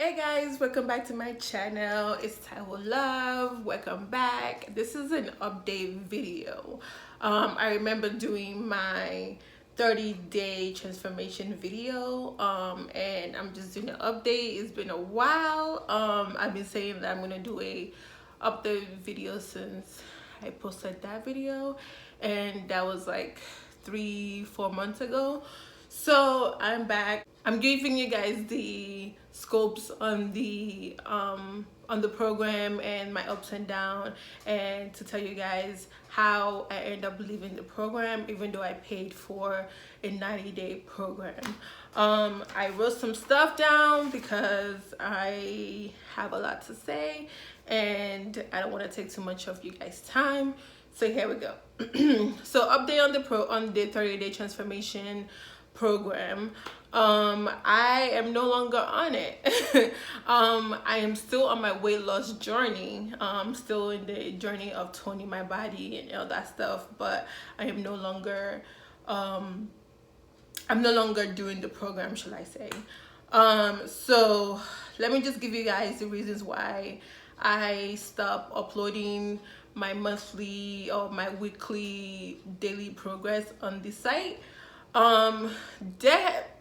Hey guys, welcome back to my channel. It's Taiwo Love. Welcome back. This is an update video. I remember doing my 30-day transformation video, and I'm just doing an update. It's been a while. I've been saying that I'm gonna do a update video since I posted that video, and that was like 3-4 months ago. So I'm back. I'm giving you guys the scopes on the program and my ups and downs, and to tell you guys how I end up leaving the program even though I paid for a 90-day program. I wrote some stuff down because I have a lot to say and I don't want to take too much of you guys' time. So here we go. So update on the 30-day transformation program. I am no longer on it. I am still on my weight loss journey. Still in the journey of toning my body and all that stuff, but I am no longer I'm no longer doing the program, shall I say. So let me just give you guys the reasons why I stopped uploading my monthly or my weekly daily progress on the site.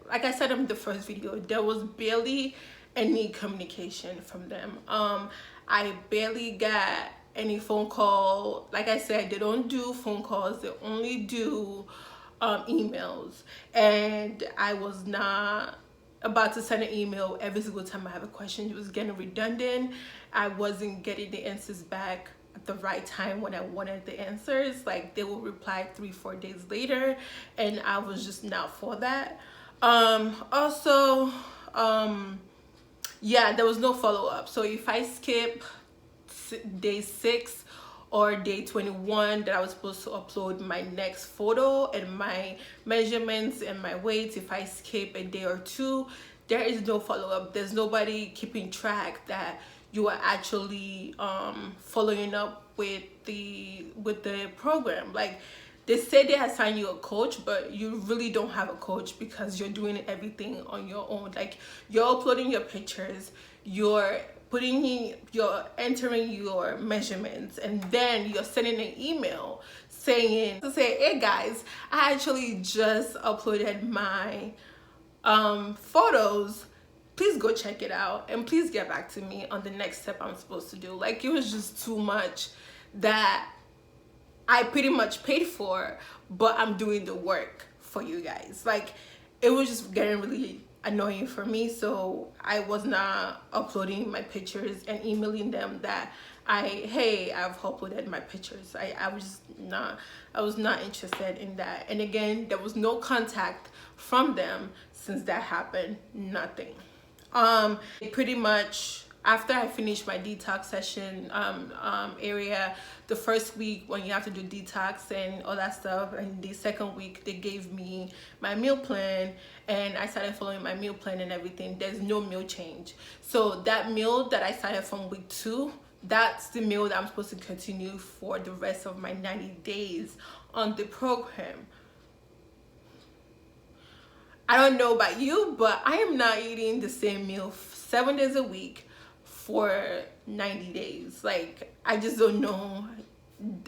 Like I said in the first video, there was barely any communication from them. I barely got any phone call. Like I said, they don't do phone calls, they only do emails, and I was not about to send an email every single time I have a question. It was getting redundant. I wasn't getting the answers back at the right time when I wanted the answers. Like, they will reply 3-4 days later, and I was just not for that. Yeah, there was no follow-up. So if I skip day 6 or day 21 that I was supposed to upload my next photo and my measurements and my weights, if I skip a day or two, there is no follow-up. There's nobody keeping track that you are actually following up with the program. Like, they say they assign you a coach, but you really don't have a coach because you're doing everything on your own. Like, you're uploading your pictures, you're entering your measurements, and then you're sending an email saying, hey guys, I actually just uploaded my photos. Please go check it out and please get back to me on the next step I'm supposed to do. Like, it was just too much that I pretty much paid for, but I'm doing the work for you guys. Like, it was just getting really annoying for me. So I was not uploading my pictures and emailing them that hey, I've uploaded my pictures. I was not interested in that. And again, there was no contact from them since that happened. Nothing. Pretty much after I finished my detox session area, the first week when you have to do detox and all that stuff, and the second week they gave me my meal plan and I started following my meal plan and everything. There's no meal change. So that meal that I started from week 2, that's the meal that I'm supposed to continue for the rest of my 90 days on the program. I don't know about you, but I am not eating the same meal 7 days a week for 90 days. Like, I just don't know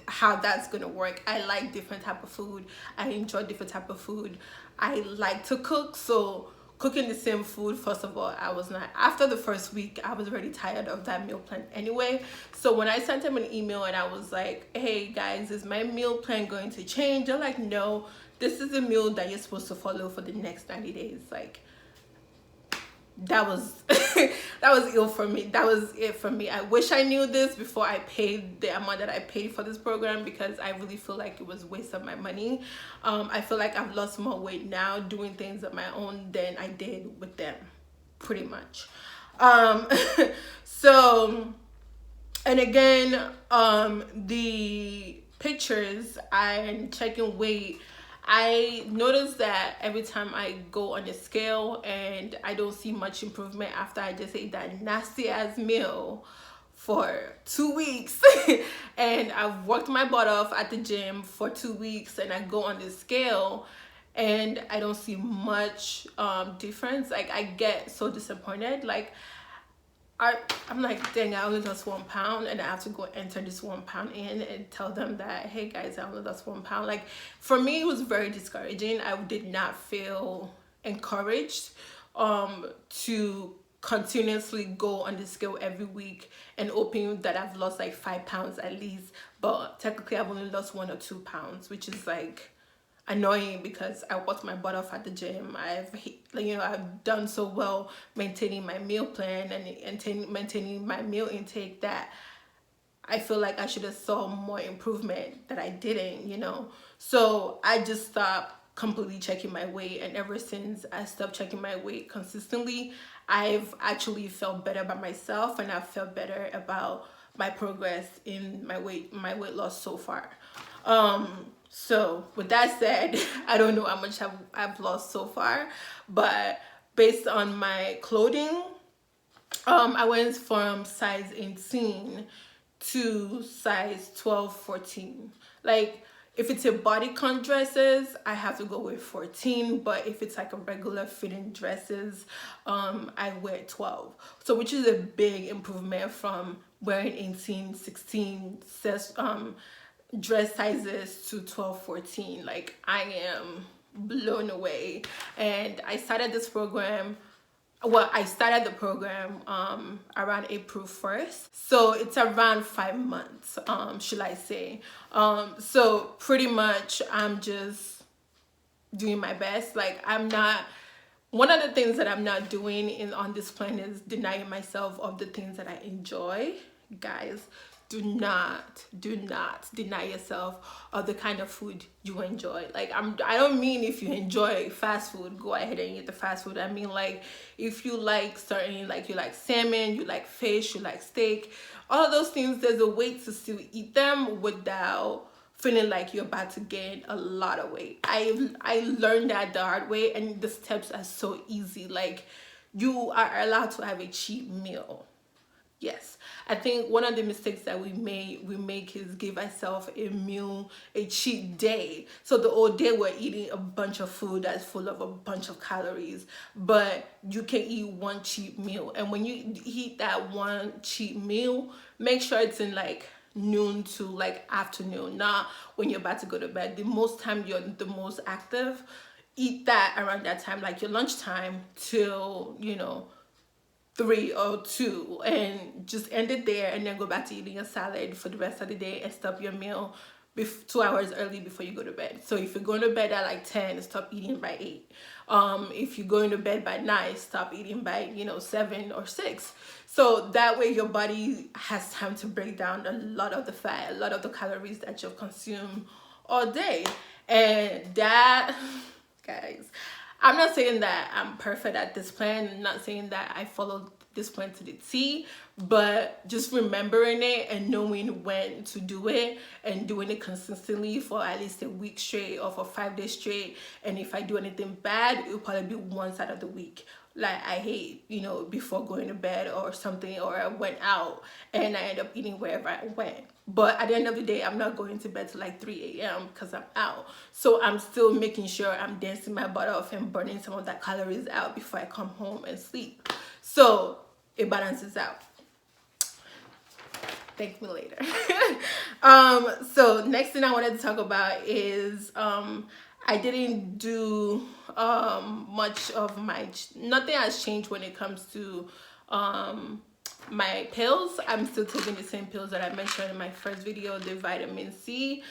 how that's gonna work. I like different type of food. I enjoy different type of food. I like to cook, so cooking the same food, first of all, I was not. After the first week, I was already tired of that meal plan anyway. So when I sent them an email and I was like, hey guys, is my meal plan going to change? They're like, no, this is the meal that you're supposed to follow for the next 90 days. Like, that was that was ill for me. That was it for me. I wish I knew this before I paid the amount that I paid for this program, because I really feel like it was a waste of my money. I feel like I've lost more weight now doing things on my own than I did with them, pretty much. So, and again, the pictures and checking weight, I noticed that every time I go on the scale and I don't see much improvement after I just ate that nasty ass meal for 2 weeks and I've worked my butt off at the gym for 2 weeks and I go on the scale and I don't see much difference. Like, I get so disappointed. Like, I'm like, dang, I only lost 1 pound, and I have to go enter this 1 pound in and tell them that, hey guys, I only lost 1 pound. Like, for me, it was very discouraging. I did not feel encouraged to continuously go on the scale every week and hoping that I've lost like 5 pounds at least, but technically I've only lost 1 or 2 pounds, which is like annoying because I worked my butt off at the gym. I've done so well maintaining my meal plan and maintaining my meal intake that I feel like I should have saw more improvement that I didn't. So I just stopped completely checking my weight, and ever since I stopped checking my weight consistently, I've actually felt better about myself, and I've felt better about my progress in my weight loss so far. So with that said, I don't know how much I've lost so far, but based on my clothing, I went from size 18 to size 12, 14. Like, if it's a bodycon dresses, I have to go with 14, but if it's like a regular fitting dresses, I wear 12. So which is a big improvement from wearing 18, 16 dress sizes to 12, 14. Like, I am blown away. And I started the program around April 1st, so it's around 5 months, should I say. So pretty much I'm just doing my best. Like, I'm not, one of the things that I'm not doing on this plan is denying myself of the things that I enjoy. Guys, do not deny yourself of the kind of food you enjoy. Like, I don't mean if you enjoy fast food, go ahead and eat the fast food. I mean, like, if you like certain, like, you like salmon, you like fish, you like steak, all of those things, there's a way to still eat them without feeling like you're about to gain a lot of weight. I learned that the hard way, and the steps are so easy. Like, you are allowed to have a cheat meal. Yes, I think one of the mistakes that we make is give ourselves a cheat day. So the whole day we're eating a bunch of food that's full of a bunch of calories, but you can eat one cheat meal. And when you eat that one cheat meal, make sure it's in like noon to like afternoon, not when you're about to go to bed. The most time you're the most active, eat that around that time, like your lunchtime till 3 or 2, and just end it there, and then go back to eating a salad for the rest of the day and stop your meal 2 hours early before you go to bed. So if you're going to bed at like 10, stop eating by 8. If you're going to bed by 9, stop eating by 7 or 6. So that way your body has time to break down a lot of the fat, a lot of the calories that you've consumed all day. And that, guys, I'm not saying that I'm perfect at this plan. I'm not saying that I followed this plan to the T, but just remembering it and knowing when to do it and doing it consistently for at least a week straight or for 5 days straight. And if I do anything bad, it'll probably be once out of the week. Like, I hate, before going to bed or something, or I went out and I end up eating wherever I went. But at the end of the day, I'm not going to bed till like 3 a.m. because I'm out. So I'm still making sure I'm dancing my butt off and burning some of that calories out before I come home and sleep. So it balances out. Thank me later. So next thing I wanted to talk about is I didn't do much of nothing has changed when it comes to my pills. I'm still taking the same pills that I mentioned in my first video, the vitamin C.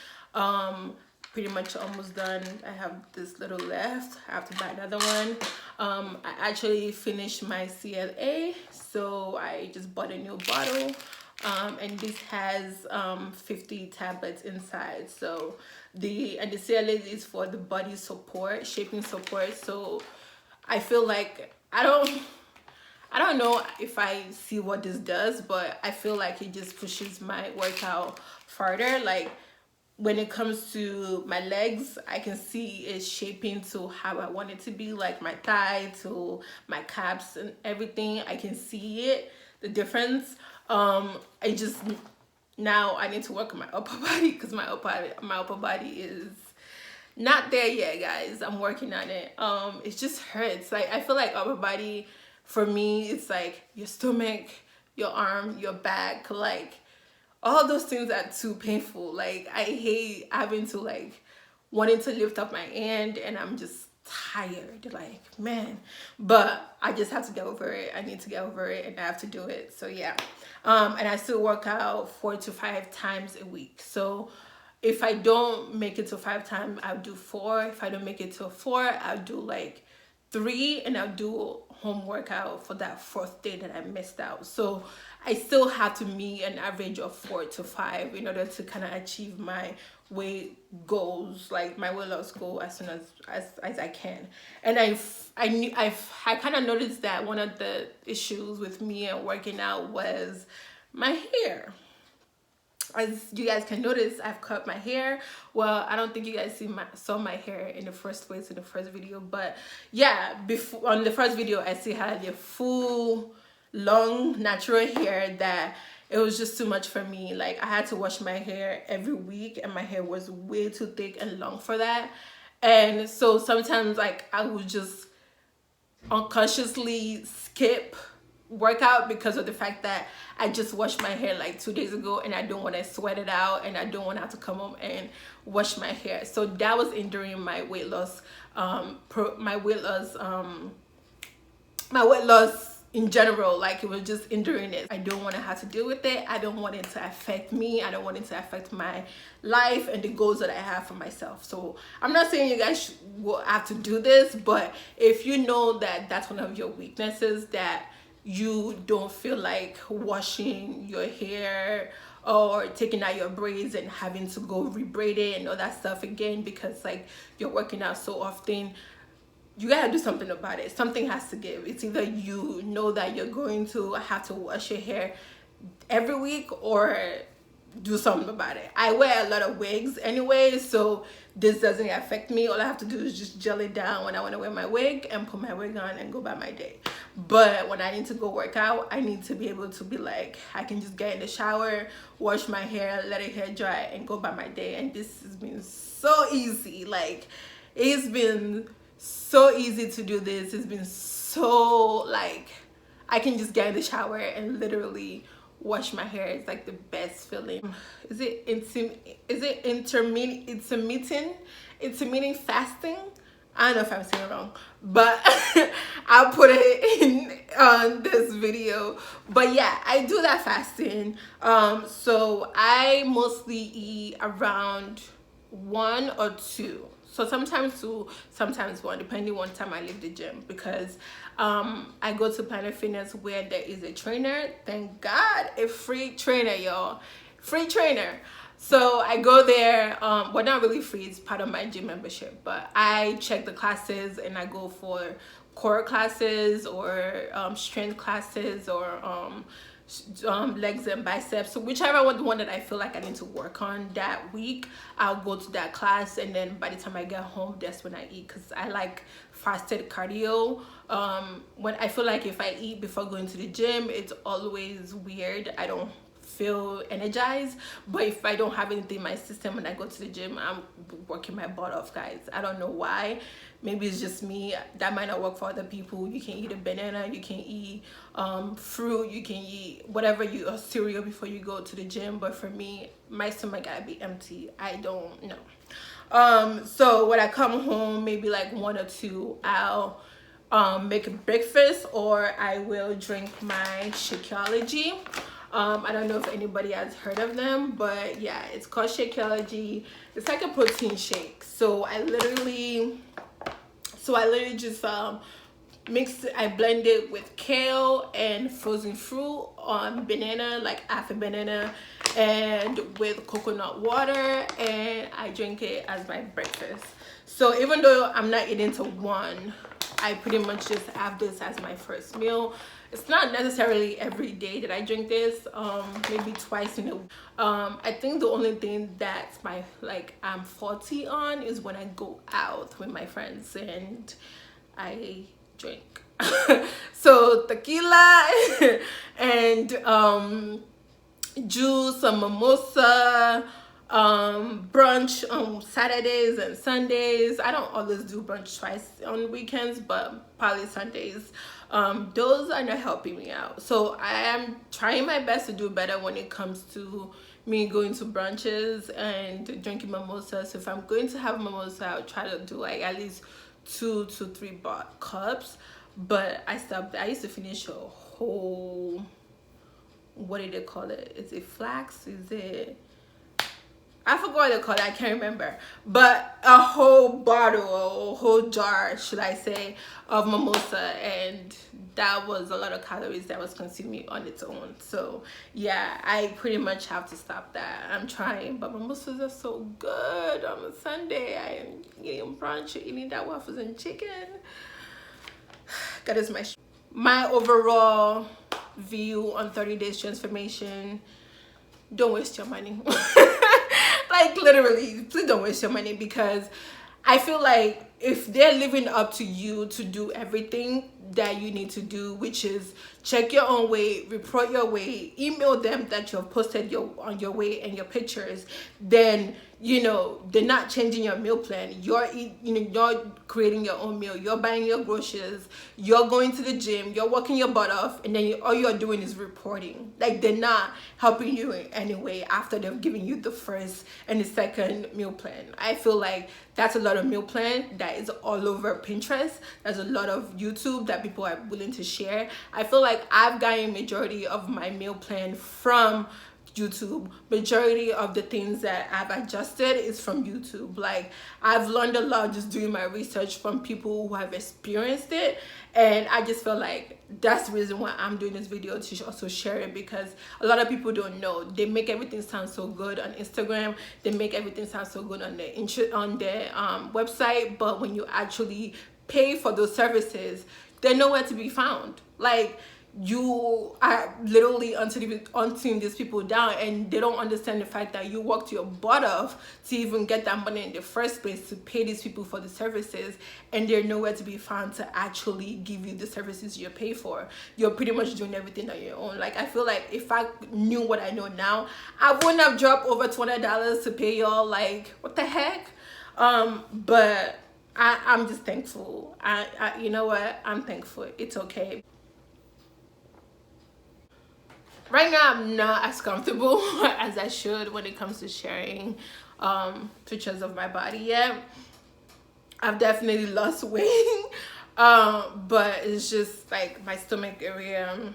Pretty much almost done. I have this little left. I have to buy another one. I actually finished my CLA, so I just bought a new bottle. And this has 50 tablets inside. So the CLA is for the body support, shaping support. So I feel like I don't know if I see what this does, but I feel like it just pushes my workout further. Like, when it comes to my legs, I can see it shaping to how I want it to be, like my thigh to my calves and everything. I can see it, the difference. Now I need to work on my upper body because my upper body is not there yet, guys. I'm working on it. It just hurts. Like, I feel like upper body for me, it's like your stomach, your arm, your back, like all those things are too painful. Like I hate having to like wanting to lift up my hand and I'm just tired, like man. But I just have to get over it. I need to get over it and I have to do it. So yeah. And I still work out 4 to 5 times a week. So if I don't make it to 5 times, I'll do 4. If I don't make it to 4, I'll do like 3, and I'll do home workout for that 4th day that I missed out. So I still have to meet an average of 4 to 5 in order to kind of achieve my weight goals, like my weight loss goal, as soon as I can. And I kind of noticed that one of the issues with me and working out was my hair. As you guys can notice, I've cut my hair. Well, I don't think you guys saw my hair in the first place in the first video, but yeah, before on the first video I still had a full long natural hair that it was just too much for me. Like I had to wash my hair every week and my hair was way too thick and long for that. And so sometimes like I would just unconsciously skip workout because of the fact that I just washed my hair like 2 days ago and I don't want to sweat it out and I don't want to have to come home and wash my hair. So that was hindering my weight loss, my weight loss in general. Like it was just hindering it. I don't want to have to deal with it. I don't want it to affect me. I don't want it to affect my life and the goals that I have for myself. So I'm not saying you guys will have to do this, but if you know that that's one of your weaknesses, that you don't feel like washing your hair or taking out your braids and having to go rebraid it and all that stuff again because like you're working out so often, you gotta do something about it. Something has to give. It's either you know that you're going to have to wash your hair every week or do something about it. I wear a lot of wigs anyway, so this doesn't affect me. All I have to do is just gel it down when I want to wear my wig and put my wig on and go by my day. But when I need to go work out, I need to be able to be like, I can just get in the shower, wash my hair, let it hair dry and go by my day. And this has been so easy. Like it's been so easy to do this. It's been so like I can just get in the shower and literally wash my hair. It's like the best feeling. Is it intermittent fasting? I don't know if I'm saying it wrong, but I'll put it in on this video. But yeah, I do that fasting. So I mostly eat around 1 or 2. So sometimes 2, sometimes 1, depending on time I leave the gym, because I go to Planet Fitness where there is a trainer. Thank God, a free trainer, y'all. Free trainer. So I go there. Well, not really free, it's part of my gym membership, but I check the classes and I go for core classes or strength classes or legs and biceps. So whichever one that I feel like I need to work on that week, I'll go to that class, and then by the time I get home, that's when I eat, because I like fasted cardio. When I feel like if I eat before going to the gym, it's always weird. I don't feel energized. But if I don't have anything in my system when I go to the gym, I'm working my butt off, guys. I don't know why. Maybe it's just me. That might not work for other people. You can eat a banana, you can eat fruit, you can eat whatever you cereal before you go to the gym. But for me, my stomach gotta be empty. I don't know. So when I come home, maybe like 1 or 2, I'll make a breakfast, or I will drink my Shakeology. I don't know if anybody has heard of them, but yeah, it's called Shakeology. It's like a protein shake. So I literally just I blend it with kale and frozen fruit on banana, like half a banana, and with coconut water, and I drink it as my breakfast. So even though I'm not eating to 1, I pretty much just have this as my first meal. It's not necessarily every day that I drink this, maybe twice in a week. I think the only thing that's I'm faulty on is when I go out with my friends and I drink. So tequila and juice, some mimosa, brunch on Saturdays and Sundays. I don't always do brunch twice on weekends, but probably Sundays. those are not helping me out. So I am trying my best to do better when it comes to me going to brunches and drinking mimosas. So if I'm going to have mimosa, I'll try to do like at least 2 to 3 cups. But I stopped. I used to finish a whole, what did they call it? Is it flax? Is it, I forgot what they call it, I can't remember. But a whole bottle, a whole jar, should I say, of mimosa, and that was a lot of calories that was consuming on its own. So yeah, I pretty much have to stop that. I'm trying, but mimosas are so good on a Sunday. I am eating brunch, eating that waffles and chicken. That is my overall view on 30 days transformation. Don't waste your money. Like literally, please don't waste your money, because I feel like if they're living up to you to do everything that you need to do, which is check your own weight, report your weight, email them that you have posted on your weight and your pictures, then you know they're not changing your meal plan. You're creating your own meal, you're buying your groceries, you're going to the gym, you're working your butt off, and then all you're doing is reporting. Like they're not helping you in any way after they've given you the first and the second meal plan. I feel like that's a lot of meal plan that is all over Pinterest. There's a lot of YouTube that people are willing to share. I feel like I've gotten majority of my meal plan from YouTube. Majority of the things that I've adjusted is from YouTube. Like I've learned a lot just doing my research from people who have experienced it, and I just feel like that's the reason why I'm doing this video, to also share it, because a lot of people don't know. They make everything sound so good on Instagram, they make everything sound so good on their website, but when you actually pay for those services, they're nowhere to be found. Like you are literally hunting these people down, and they don't understand the fact that you worked your butt off to even get that money in the first place to pay these people for the services, and they're nowhere to be found to actually give you the services you pay for. You're pretty much doing everything on your own. Like I feel like if I knew what I know now, I wouldn't have dropped over $200 to pay y'all. Like what the heck? But I'm just thankful. You know what, I'm thankful. It's okay. Right now I'm not as comfortable as I should when it comes to sharing pictures of my body yet. I've definitely lost weight, but it's just like my stomach area,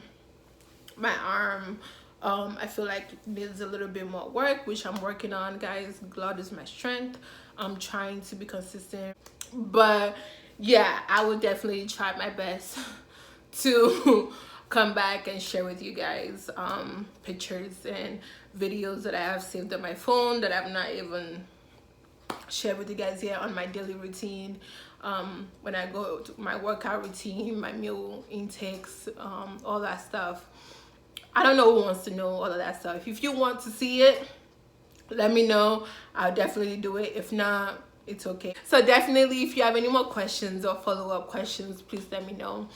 my arm, I feel like it needs a little bit more work, which I'm working on, guys. God is my strength. I'm trying to be consistent, but yeah, I will definitely try my best to come back and share with you guys pictures and videos that I have saved on my phone that I've not even shared with you guys yet, on my daily routine, when I go to my workout routine, my meal intakes, all that stuff. I don't know who wants to know all of that stuff. If you want to see it, let me know. I'll definitely do it. If not, it's okay. So definitely, if you have any more questions or follow-up questions, please let me know.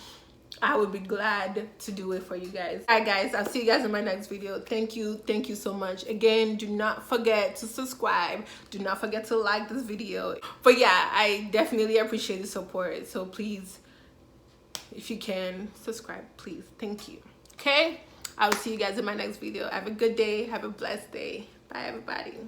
I would be glad to do it for you guys. All right guys, I'll see you guys in my next video. Thank you so much. Again, do not forget to subscribe, do not forget to like this video. But yeah, I definitely appreciate the support, so please, if you can, subscribe, please. Thank you. Okay, I will see you guys in my next video. Have a good day, have a blessed day. Bye everybody.